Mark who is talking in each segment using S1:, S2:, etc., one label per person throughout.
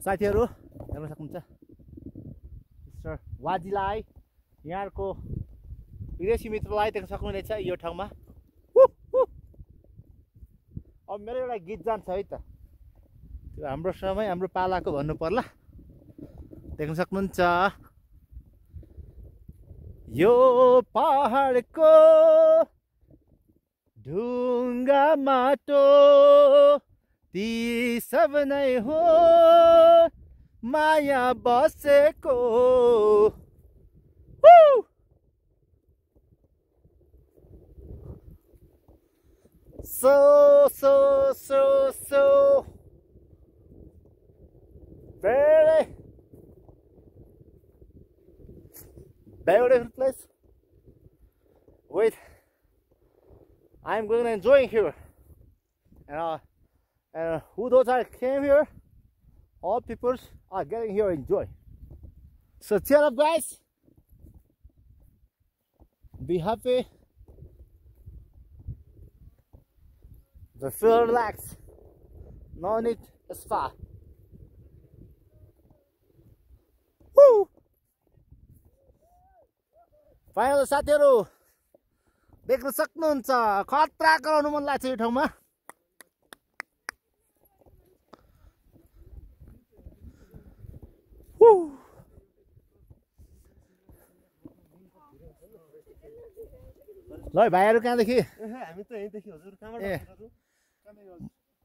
S1: साथीहरू हेर्न सक्नुहुन्छ मिस्टर वाजीलाई यहाँको विदेशी मित्रलाई देख्न सक्नुहुनेछ यो ठाउँमा। अब मेरो एउटा गीत जान्छ है त, त्यो हाम्रो समय हाम्रो पालाको भन्नु पर्ला। देख्न सक्नुहुन्छ यो पहाडको ढुङ्गा माटो ती सब नै हो माया बसेको। So very beautiful place. Wait, I'm going to enjoy here, and who those are came here, all people are getting here enjoy. So cheer up, guys. Be happy. Just feel relaxed. No need to spa. Woo! Finally, साथीहरु देख्न सक्नुहुन्छ खतरा गराउनु मन लाग्छ यो ठाउँमा। ल भाइहरु कहाँदेखि?
S2: हामी त यहीँदेखि हजुर। कहाँबाट?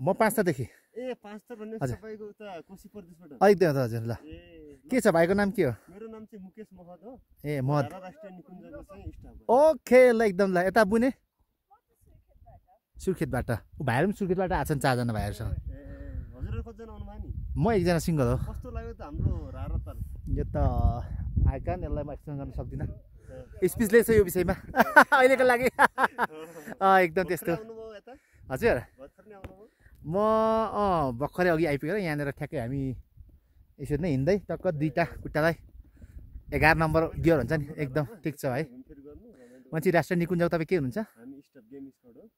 S1: म 5 तादेखि।
S2: ए 5 त भन्ने तपाईको उता कोशी प्रदेशबाट।
S1: एकदम हजुर। ल के छ भाइको नाम के हो?
S2: मेरो नाम चाहिँ मुकेश महत हो।
S1: ए महत।
S2: राष्ट्रिय निकुञ्जको चाहिँ स्टाफ।
S1: ओके ल एकदम ल। यता बुने? सुर्खेतबाट। भाइहरु पनि सुर्खेतबाट आछन् 4 जना भाइहरुसँग।
S2: हजुरहरु कति जना आउनु भयो नि?
S1: म एकजना सिंगल हो।
S2: कस्तो लाग्यो त हाम्रो रारा ताल?
S1: यो त आइकन यसलाई म एक्सप्लेन गर्न सक्दिन। स्पिचलेस हो यो विषयमा अहिलेको लागि। एकदम त्यस्तो। हजुर म भर्खरै अघि आइपुगेर यहाँनिर ठ्याक्कै हामी यसरी नै हिँड्दै टक्क दुईटा खुट्टालाई 11 नम्बर गियर हुन्छ नि एकदम ठिक छ भाइ। म चाहिँ राष्ट्रिय निकुञ्जको। तपाईँ के हुनुहुन्छ?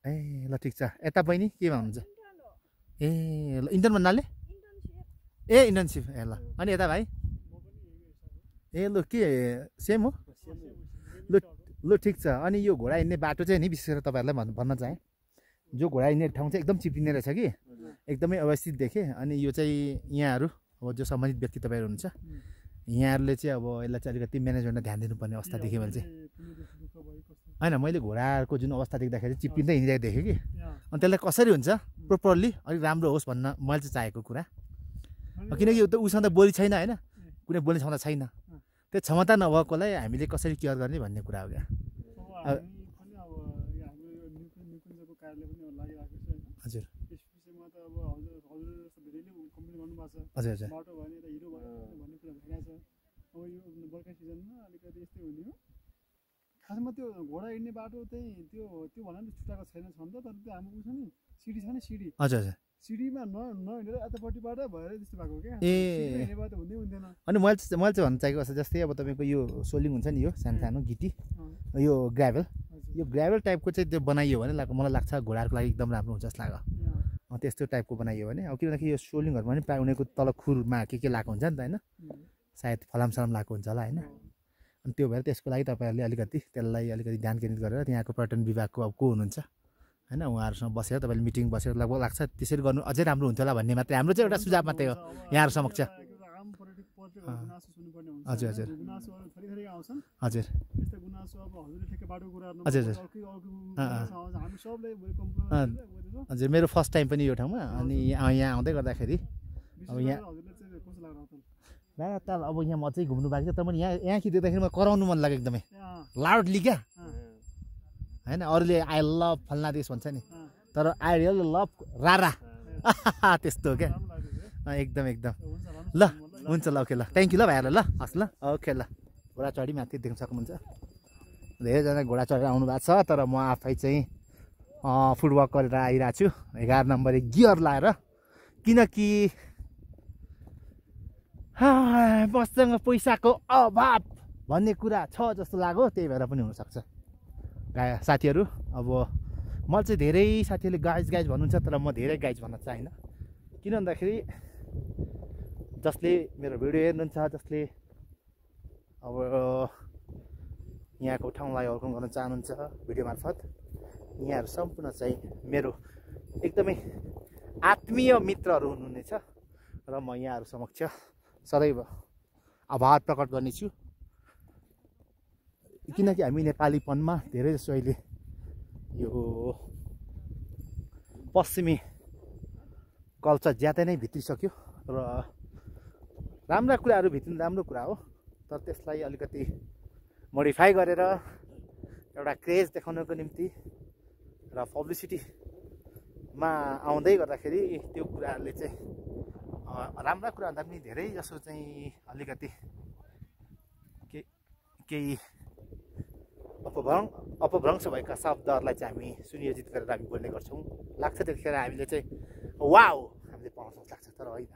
S1: ए ल ठिक छ। यता बहिनी केमा हुनुहुन्छ? ए ल इन्टर्न भन्नाले? ए इन्टर्नसिप। ए ल अनि यता भाइ? ए ल के सेम हो? ल ठिक छ। अनि यो घोडा हिँड्ने बाटो चाहिँ नि विशेष गरेर तपाईँहरूलाई भन्न चाहेँ, जो घोडा हिँड्ने ठाउँ चाहिँ एकदम चिप्लिने रहेछ कि एकदमै अवस्थित देखेँ। अनि यो चाहिँ यहाँहरू अब जो सम्बन्धित व्यक्ति तपाईँहरू हुनुहुन्छ यहाँहरूले चाहिँ अब यसलाई चाहिँ अलिकति म्यानेजमेन्टमा ध्यान दिनुपर्ने अवस्था देखेँ मैले चाहिँ। होइन मैले घोडाहरूको जुन अवस्था देख्दाखेरि चिप्लिँदै हिँडिरहेको देखेँ कि, अनि त्यसलाई कसरी हुन्छ प्रोपरली अलिक राम्रो होस् भन्न मैले चाहिँ चाहेको कुरा। किनकि यो त उसँग त बोली छैन होइन, कुनै बोल्ने क्षमता छैन। त्यो क्षमता नभएकोलाई हामीले कसरी केयर गर्ने भन्ने कुरा हो क्या। हजुर हजुर हजुर
S3: खासमा त्यो घोडा हिँड्ने बाटो चाहिँ त्यो भन्दा नि छुट्टाएको छैन छ नि त। तर त्यो हाम्रो उस नि सिडी छ नि सिडी।
S1: हजुर हजुर
S3: सिडीमा नहिँडेर यतापट्टिबाट भएर त्यस्तो भएको क्या।
S1: ए
S3: हिँड्ने बाटो हुँदै हुँदैन।
S1: अनि मैले चाहिँ भन्न चाहेको जस्तै अब तपाईँको यो सोलिङ हुन्छ नि यो सानो गिटी यो ग्राभल टाइपको चाहिँ त्यो बनाइयो भने मलाई लाग्छ घोडाहरूको लागि एकदम राम्रो हुन्छ जस्तो लाग्यो। त्यस्तो टाइपको बनाइयो भने अब किनकि यो सोलिङहरूमा पनि प्रायः उनीहरूको तल खुरमा के लगाएको हुन्छ नि त होइन, सायद फलामसलाम लगाएको हुन्छ होला होइन। अनि त्यो भएर त्यसको लागि तपाईँहरूले अलिकति त्यसलाई अलिकति ध्यान केन्द्रित गरेर त्यहाँको पर्यटन विभागको अब को हुनुहुन्छ होइन उहाँहरूसँग बसेर तपाईँले मिटिङ बसेर लगभग लाग्छ त्यसरी गर्नु अझै राम्रो हुन्थ्यो होला भन्ने मात्रै हाम्रो चाहिँ एउटा सुझाव मात्रै हो यहाँहरू समक्ष। हजुर हजुर हजुर हजुर हजुर मेरो फर्स्ट टाइम पनि यो ठाउँमा। अनि यहाँ आउँदै गर्दाखेरि अब यहाँ त अब यहाँ म चाहिँ घुम्नु भएको छ, तर पनि यहाँ कि देख्दाखेरि मलाई कराउनु मन लाग्यो एकदमै लाउडली क्या होइन। अरूले आई लभ फल्ना देश भन्छ नि, तर आई रियली लभ रारा त्यस्तो हो क्या एकदम एकदम। ल हुन्छ ल ओके ल थ्याङ्क यू ल भाइहरूलाई। ल हस् ल ओके ल। घोडा चढी माथि देख्न सक्नुहुन्छ धेरैजना घोडा चढेर आउनु भएको छ, तर म आफै चाहिँ फुटवर्क गरेर आइरहेको छु 11 नम्बर गियर लाएर। किनकि मसँग पैसाको अभाव भन्ने कुरा छ जस्तो लाग्यो, त्यही भएर पनि हुनसक्छ साथीहरू। अब मैले चाहिँ धेरै साथीहरूले गाइज भन्नुहुन्छ, तर म धेरै गाइज भन्न चाहन्न। किन भन्दाखेरि जसले मेरो भिडियो हेर्नुहुन्छ, जसले अब यहाँको ठाउँलाई अवलोकन गर्न चाहनुहुन्छ भिडियो मार्फत, यहाँहरू सम्पूर्ण चाहिँ मेरो एकदमै आत्मीय मित्रहरू हुनुहुनेछ र म यहाँहरू समक्ष सदैव आभार प्रकट गर्नेछु। किनकि हामी नेपालीपनमा धेरै जसो अहिले यो पश्चिमी कल्चर ज्यादै नै भित्रिसक्यो र राम्रा कुराहरू भित्रिनु राम्रो कुरा हो, तर त्यसलाई अलिकति मोडिफाई गरेर एउटा क्रेज देखाउनको निम्ति र पब्लिसिटीमा आउँदै गर्दाखेरि त्यो कुराहरूले चाहिँ राम्रा कुराभन्दा पनि धेरै जसो चाहिँ अलिकति केही अपभ्रंश भएका शब्दहरूलाई चाहिँ हामी सुनियोजित गरेर हामी बोल्ने गर्छौँ। लाग्छ त्यतिखेर हामीले चाहिँ वाउ हामीले पाउँछौँ लाग्छ, तर होइन।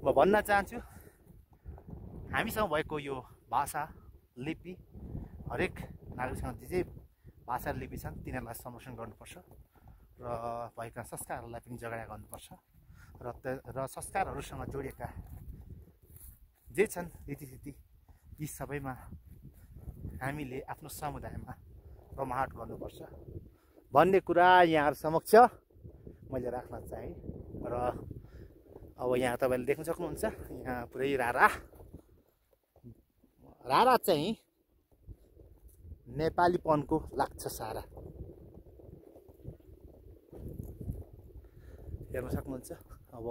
S1: म भन्न चाहन्छु हामीसँग भएको यो भाषा लिपि हरेक नागरिकसँग जे जे भाषा लिपि छन् तिनीहरूलाई संरक्षण गर्नुपर्छ र भएका संस्कारहरूलाई पनि जगाडा गर्नुपर्छ र संस्कारहरूसँग जोडिएका जे छन् रीतिथिति यी सबैमा हामीले आफ्नो समुदायमा प्रमाण गर्नुपर्छ भन्ने कुरा यहाँहरू समक्ष मैले राख्न चाहेँ। र अब यहाँ तपाईँले देख्न सक्नुहुन्छ यहाँ पुरै रारा चाहिँ नेपालीपनको लाग्छ सारा, हेर्न सक्नुहुन्छ। अब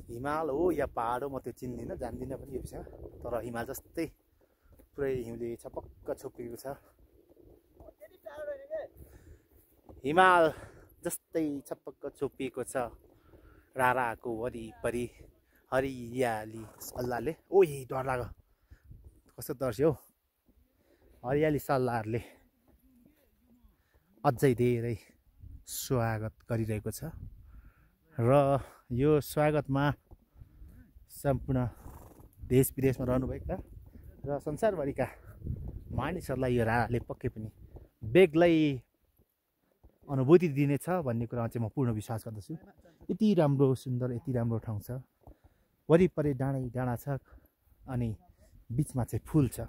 S1: हिमाल हो या पहाड हो म त्यो चिन्दिनँ, जान्दिनँ पनि यो विषयमा, तर हिमाल जस्तै पुरै हिउँले छपक्क छोपिएको छ। हिमाल जस्तै छपक्क छोपिएको छ राराको वरिपरि हरियाली सल्लाहले। ओइ डर लाग्यो, कस्तो तर्स्यो हौ। हरियाली सल्लाहहरूले अझै धेरै स्वागत गरिरहेको छ र यो स्वागतमा सम्पूर्ण देश विदेशमा रहनुभएका र संसारभरिका मानिसहरूलाई यो राराले पक्कै पनि बेग्लै अनुभूति दिनेछ भन्ने कुरामा चाहिँ म पूर्ण विश्वास गर्दछु। यति राम्रो सुन्दर, यति राम्रो ठाउँ छ, वरिपरि डाँडै डाँडा छ अनि बिचमा चाहिँ फुल छ।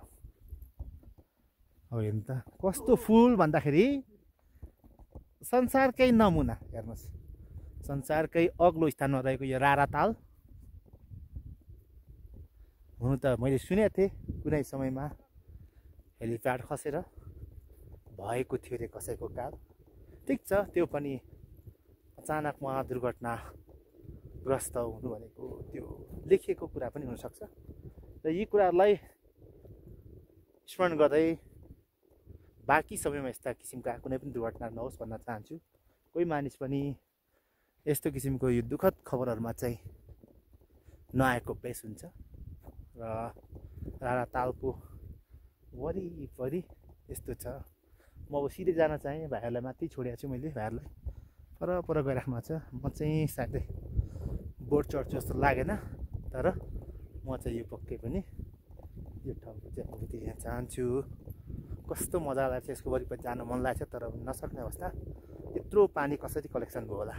S1: अब हेर्नु त कस्तो फुल भन्दाखेरि संसारकै नमुना। हेर्नुहोस्, संसारकै अग्लो स्थानमा रहेको यो रारा ताल। हुनु त मैले सुनेको थिएँ कुनै समयमा हेलिप्याड खसेर भएको थियो अरे कसैको काल। ठिक छ, त्यो पनि अचानक उहाँ दुर्घटनाग्रस्त हुनु भनेको त्यो लेखिएको कुरा पनि हुनसक्छ र यी कुराहरूलाई स्मरण गर्दै बाँकी समयमा यस्ता किसिमका कुनै पनि दुर्घटना नहोस् भन्न चाहन्छु। कोही मानिस पनि यस्तो किसिमको यो दुःखद खबरहरूमा चाहिँ नआएको बेस हुन्छ र रारा तालको वरिपरि यस्तो छ। म अब सिधै जान चाहेँ, भाइहरूलाई माथि छोडेको छु मैले, भाइहरूलाई पर गइराख्नु छ। म चाहिँ सायदै बोट चढ्छु जस्तो लागेन, तर म चाहिँ यो पक्कै पनि यो ठाउँको चाहिँ अनुभूति लिन चाहन्छु। कस्तो मजा लाग्छ, यसको वरिपरि जान मन लाग्छ तर नसक्ने अवस्था। यत्रो पानी कसरी कलेक्सन भयो होला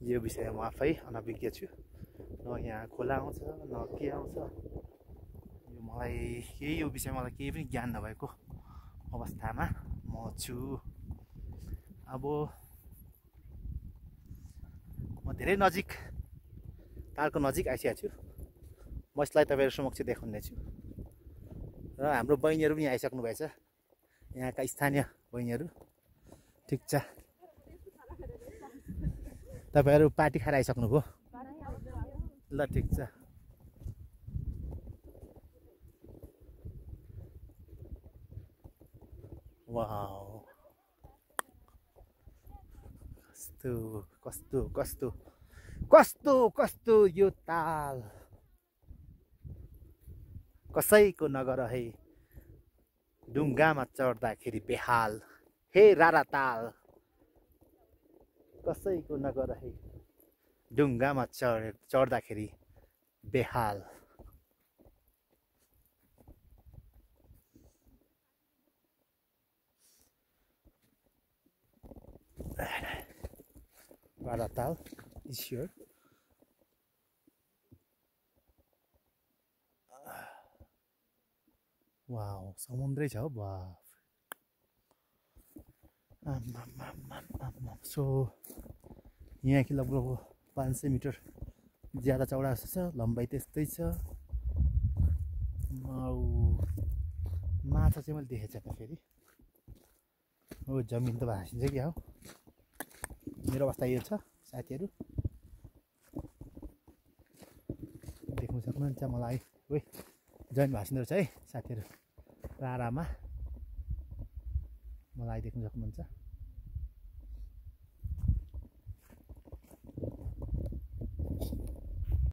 S1: यो विषयमा म आफै अनभिज्ञ छु। न यहाँ खोला आउँछ न के आउँछ, यो मलाई यो विषयमा मलाई केही पनि ज्ञान नभएको अवस्थामा म छु। अब म धेरै नजिक तालको नजिक आइसकेको छु। म यसलाई तपाईँहरू समक्ष देखाउने छु र हाम्रो बहिनीहरू पनि आइसक्नु भएछ, यहाँका स्थानीय बहिनीहरू। ठिक छ, तपाईँहरू पार्टी खाएर आइसक्नुभयो ल, ठिक छ। वाउ, कस्तो कस्तो कस्तो कस्तो यो ताल कसैको नगर है ढुङ्गामा चढ्दाखेरि बेहाल। हे रारा ताल कसैको नगर है ढुङ्गामा चढ्दाखेरि बेहाल। रारा ताल is here. वाउ समुद्रै छ हो बाफ सो यहाँदेखि लगभग 500 मिटर ज्यादा चौडा जस्तो छ लम्बाइ त्यस्तै छ माछा चाहिँ मैले देखेको छैन फेरि हो जमिन त भाँसिन्छ क्या हो मेरो अवस्था यो छ साथीहरू देख्नु सक्नुहुन्छ मलाई ओइ जमिन भाँसिँदो रहेछ है साथीहरू रारामा मलाई देख्नु सक्नुहुन्छ